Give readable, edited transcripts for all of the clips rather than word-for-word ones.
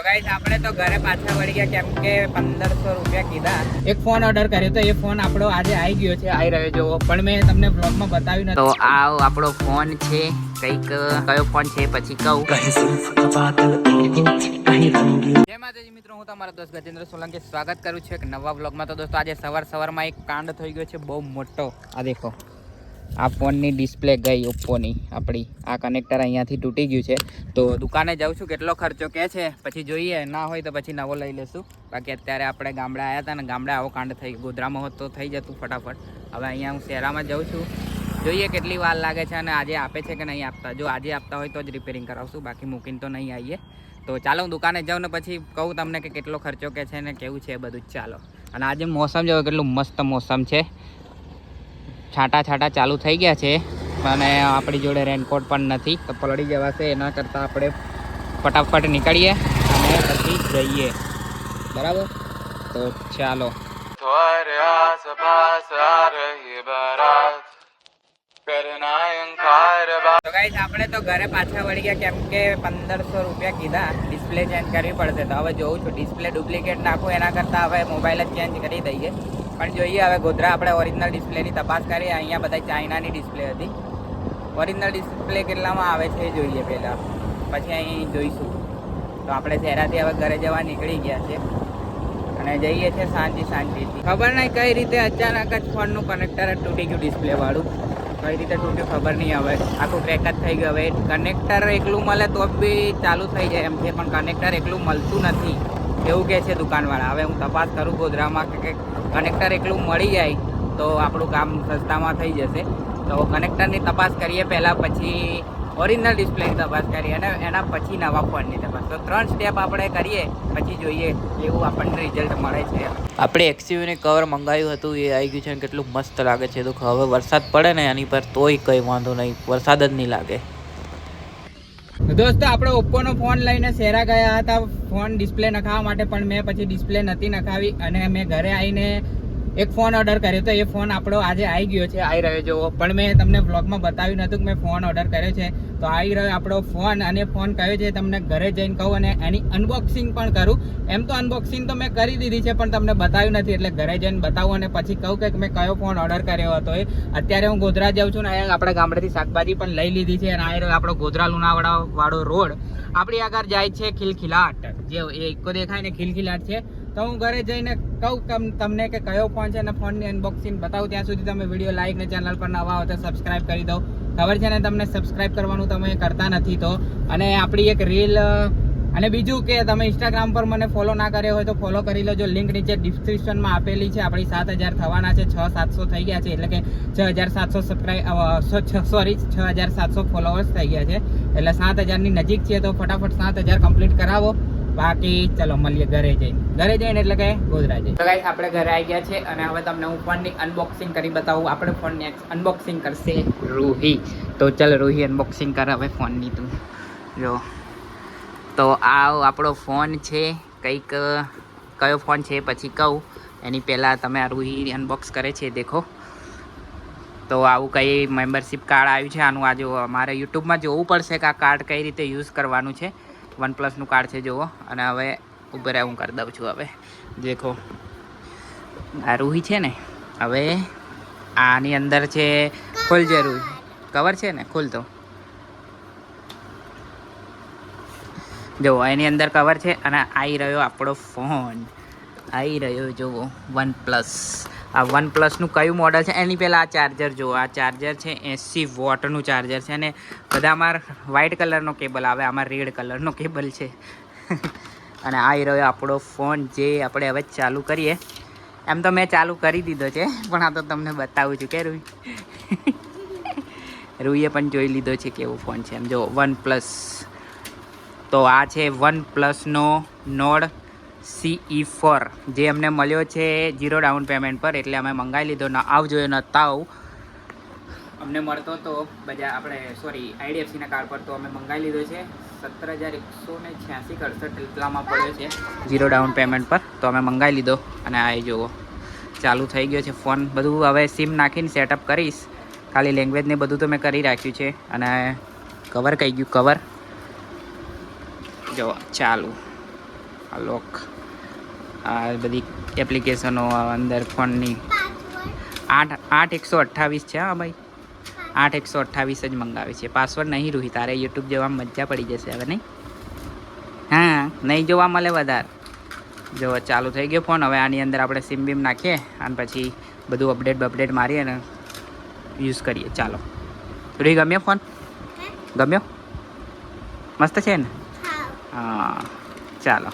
Guys આપણે તો ઘરે પાછા વળી ગયા કેમ કે 1500 રૂપિયા કીધા. એક ફોન ઓર્ડર કર્યો તો એ ફોન આપણો આજે આવી ગયો છે, આવી રહ્યો જો, પણ મેં તમને બ્લોગમાં બતાવ્યું નથી. તો આ આપણો ફોન છે, કઈક કયો ફોન છે પછી કહું. જય માતાજી મિત્રો, હું તમારા દોસ્ત ગજેન્દ્ર સોલંકી સ્વાગત કરું છું એક નવા બ્લોગમાં. તો દોસ્તો આજે સવારમાં એક કાંડ થઈ ગયો છે બહુ મોટો. આ દેખો, આ ફોનની ડિસ્પ્લે ગઈ ઓપ્પોની આપણી. આ કનેક્ટર અહીંયાથી તૂટી ગયું છે, તો દુકાને જાઉં છું. કેટલો ખર્ચો કહે છે પછી જોઈએ, ના હોય તો પછી નવો લઈ લેશું. બાકી અત્યારે આપણે ગામડે આવ્યા હતા ને, ગામડે આવો કાંડ થઈ ગયો. ગોધરામાં હોત તો થઈ જતું ફટાફટ. હવે અહીંયા હું શહેરામાં જાઉં છું, જોઈએ કેટલી વાર લાગે છે અને આજે આપે છે કે નહીં આપતા. જો આજે આપતા હોય તો જ રિપેરિંગ કરાવશું, બાકી મૂકીને તો નહીં આવીએ. તો ચાલો હું દુકાને જાઉં ને પછી કહું તમને કે કેટલો ખર્ચો કે છે ને કેવું છે બધું જ. ચાલો. અને આજે મોસમ જો કેટલું મસ્ત મોસમ છે, છાંટા છાંટા ચાલુ થઈ ગયા છે અને આપણી જોડે રેનકોટ પણ નથી, તો પલળી જવાશે. એના કરતાં આપણે ફટાફટ નીકળીએ અને પછી જઈએ, બરાબર? તો ચાલો. તો ગાઈસ આપણે તો ઘરે પાછા વળી ગયા કેમ કે 1500 રૂપિયા કીધા. ડિસ્પ્લે ચેન્જ કરવી પડશે, તો હવે જોઉં છું ડિસ્પ્લે ડુપ્લિકેટ નાખું એના કરતાં હવે મોબાઈલ જ ચેન્જ કરી દઈએ. પણ જોઈએ હવે ગોધરા આપણે ઓરિજિનલ ડિસ્પ્લેની તપાસ કરીએ. અહીંયા બધા ચાઇનાની ડિસ્પ્લે હતી. ઓરિજિનલ ડિસ્પ્લે કેટલામાં આવે છે જોઈએ પહેલાં, પછી અહીં જોઈશું. તો આપણે શહેરાથી હવે ઘરે જવા નીકળી ગયા છે અને જઈએ છીએ શાંતિથી. ખબર નહીં કઈ રીતે અચાનક જ ફોનનું કનેક્ટર જ તૂટી ગયું, ડિસ્પ્લેવાળું. કઈ રીતે તૂટ્યું ખબર નહીં, હવે આખું ક્રેક જ થઈ ગયું. હવે કનેક્ટર એકલું મળે તો બી ચાલુ થઈ જાય એમ છે, પણ કનેક્ટર એકલું મળતું નથી એવું કહે છે દુકાનવાળા. હવે હું તપાસ કરું ગોધરામાં કે કનેક્ટર એકલું મળી જાય તો આપણું કામ સસ્તામાં થઈ જશે. તો કનેક્ટરની તપાસ કરીએ પહેલાં, પછી ઓરિજિનલ ડિસ્પ્લેની તપાસ કરીએ અને એના પછી નવા ફોનની તપાસ. તો 3 સ્ટેપ આપણે કરીએ, પછી જોઈએ એવું આપણને રિઝલ્ટ મળે છે. આપણે એક્સયુવીને કવર મંગાવ્યું હતું, એ આવી ગયું છે અને કેટલું મસ્ત લાગે છે. તો હવે વરસાદ પડે ને એની પર તોય કંઈ વાંધો નહીં, વરસાદ જ નહીં લાગે. દોસ્તો આપણે ઓપ્પોનો ફોન લઈને શહેરા ગયા હતા ફોન ડિસ્પ્લે નખાવવા માટે, પણ મેં પછી ડિસ્પ્લે નથી નખાવી અને મેં ઘરે આવીને એક ફોન ઓર્ડર કર્યો તો એ ફોન આપણો આજે આવી ગયો છે, આવી રહ્યો જો. પણ મેં તમને બ્લોગમાં બતાવ્યું નહોતું કે મેં ફોન ઓર્ડર કર્યો છે. તો આવી રહ્યો આપણો ફોન, અને ફોન કયો છે તમને ઘરે જઈને કહું અને એની અનબોક્સિંગ પણ કરું. એમ તો અનબોક્સિંગ તો મેં કરી દીધી છે, પણ તમને બતાવ્યું નથી, એટલે ઘરે જઈને બતાવું અને પછી કહું કે મેં કયો ફોન ઓર્ડર કર્યો હતો. એ અત્યારે હું ગોધરા જાઉં છું ને, અહીંયા આપણે ગામડેથી શાકભાજી પણ લઈ લીધી છે અને આવી રહ્યો આપણો ગોધરા લુણાવાડા વાળો રોડ. આપણી આગળ જાય છે ખિલખિલાટ, જે એકો દેખાય ને ખિલખિલાટ છે. તો હું ઘરે જઈને કહું તમને કે કયો ફોન છે અને ફોનની અનબોક્સિંગ બતાવું. ત્યાં સુધી તમે વિડીયો લાઈક ને ચેનલ પર નવા હો તો સબસ્ક્રાઈબ કરી દો. ખબર છે ને તમને સબસ્ક્રાઈબ કરવાનું તમે કરતા નથી તો. અને આપણી એક રીલ, અને બીજું કે તમે ઇન્સ્ટાગ્રામ પર મને ફોલો ના કર્યો હોય તો ફોલો કરી લેજો. લિંક નીચે ડિસ્ક્રિપ્શનમાં આપેલી છે. આપણી 7000 થવાના છે, 6700 થઈ ગયા છે, એટલે કે 6700 ફોલોવર્સ થઈ ગયા છે, એટલે 7000ની નજીક છે. તો ફટાફટ 7000 કમ્પ્લીટ કરાવો. બાકી ચલો મળીએ ઘરે જઈને એટલે કે ગોધરા જઈએ. તો ગાઈસ આપણે ઘરે આવી ગયા છે અને હવે તમને હું ફોનની અનબોક્સિંગ કરી બતાવું. આપણે ફોનની અનબોક્સિંગ કરશે રૂહી. તો ચાલ રૂહી અનબોક્સિંગ કર હવે ફોનની. તું જો, તો આ આપણો ફોન છે, કંઈક કયો ફોન છે પછી કહું. એની પહેલાં તમે આ રૂહી અનબોક્સ કરે છે દેખો. તો આવું કંઈ મેમ્બરશિપ કાર્ડ આવ્યું છે આનું. આ જો મારે યુટ્યુબમાં જોવું પડશે કે આ કાર્ડ કઈ રીતે યુઝ કરવાનું છે. OnePlusનું કાર્ડ છે જુઓ. અને હવે ઉપર હું કરી દઉં છું. હવે દેખો આ રૂહી છે ને, હવે આની અંદર છે, ખોલજે રૂહી, કવર છે ને, ખોલતો જો. એની અંદર કવર છે અને આવી રહ્યો આપણો ફોન, આવી રહ્યો જુઓ OnePlus. આ OnePlusનું કયું મોડલ છે એની પહેલાં આ ચાર્જર જુઓ. આ ચાર્જર છે 80 વોટનું ચાર્જર છે અને બધામાં વ્હાઇટ કલરનો કેબલ આવે, આમાં રેડ કલરનો કેબલ છે. અને આવી રહ્યો આપણો ફોન, જે આપણે હવે ચાલુ કરીએ. એમ તો મેં ચાલુ કરી દીધો છે, પણ આ તો તમને બતાવું છું કે રૂહીએ પણ જોઈ લીધો છે કેવો ફોન છે એમ. જો OnePlus, તો આ છે OnePlusનો Nord CE4, જે અમને મળ્યો છે 0 ડાઉન પેમેન્ટ પર, એટલે અમે મંગાવી લીધો. ન આવજો એ નતાવ અમને મળતો તો બધા આપણે IDFCના કાર્ડ પર, તો અમે મંગાવી લીધો છે 17,186 એટલામાં પડ્યો છે 0 ડાઉન પેમેન્ટ પર. તો અમે મંગાવી લીધો અને આ જુઓ ચાલુ થઈ ગયો છે ફોન. બધું હવે સિમ નાખીને સેટઅપ કરીશ. ખાલી લેંગ્વેજ ને બધું તો મેં કરી રાખ્યું છે. અને કવર કહી ગયું, કવર જો ચાલુ. આ લોક, આ બધી એપ્લિકેશનો અંદર ફોનની 8/128 છે. હા ભાઈ 8/128 જ મંગાવી છે. પાસવર્ડ નહીં રૂહી, તારે યુટ્યુબ જોવા મજા પડી જશે હવે નહીં. હા નહીં જોવા મળે વધારે. જો ચાલુ થઈ ગયો ફોન. હવે આની અંદર આપણે સિમ બીમ નાખીએ અને પછી બધું અપડેટ મારીએ ને યુઝ કરીએ. ચાલો રૂહી, ગમ્યો ફોન? ગમ્યો? મસ્ત છે ને? હા ચાલો.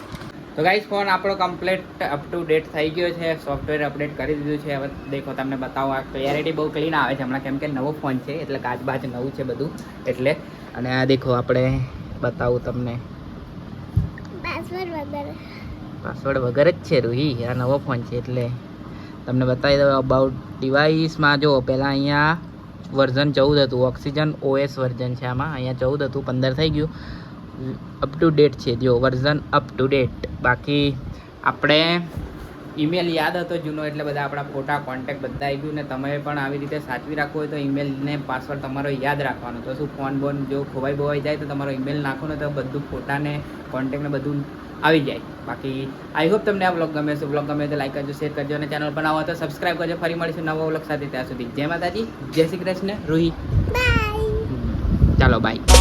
તો ગાઈસ ફોન આપણો કમ્પ્લીટ અપ ટુ ડેટ થઈ ગયો છે. સોફ્ટવેર અપડેટ કરી દીધું છે. હવે દેખો તમને બતાવો, આ ક્લિયરિટી બહુ ક્લીન આવે છે હમણાં, કેમ કે નવો ફોન છે એટલે કાચબાચ નવું છે બધું એટલે. અને આ દેખો આપણે બતાવું તમને, પાસવર્ડ વગર જ છે રૂહી, આ નવો ફોન છે એટલે તમને બતાવી દઉં. અબાઉટ ડિવાઇસમાં જો પહેલાં અહીંયા વર્ઝન 14 હતું, ઓક્સિજન OS વર્ઝન છે આમાં. અહીંયા 14 હતું, 15 થઈ ગયું. અપ ટુ ડેટ છે જો વર્ઝન અપ ટુ ડેટ. બાકી આપણે ઈમેલ યાદ હતો જૂનો એટલે બધા આપણા ફોટા કોન્ટેક્ટ બધા આવી ગયું. ને તમે પણ આવી રીતે સાચવી રાખવું હોય તો ઈમેલને પાસવર્ડ તમારો યાદ રાખવાનો. તો શું ફોન બોન જો ખોવાઈ જાય તો તમારો ઈમેલ નાખો ને તો બધું ફોટાને કોન્ટેક્ટને બધું આવી જાય. બાકી આઈ હોપ તમને આ વ્લોગ ગમે છે. વ્લોગ ગમે તો લાઈક કરજો, શેર કરજો અને ચેનલ બનાવો તો સબસ્ક્રાઈબ કરજો. ફરી મળીશું નવા વ્લોગ સાથે. ત્યાં સુધી જય માતાજી, જય શ્રી કૃષ્ણ. રૂહી બાય. ચાલો બાય.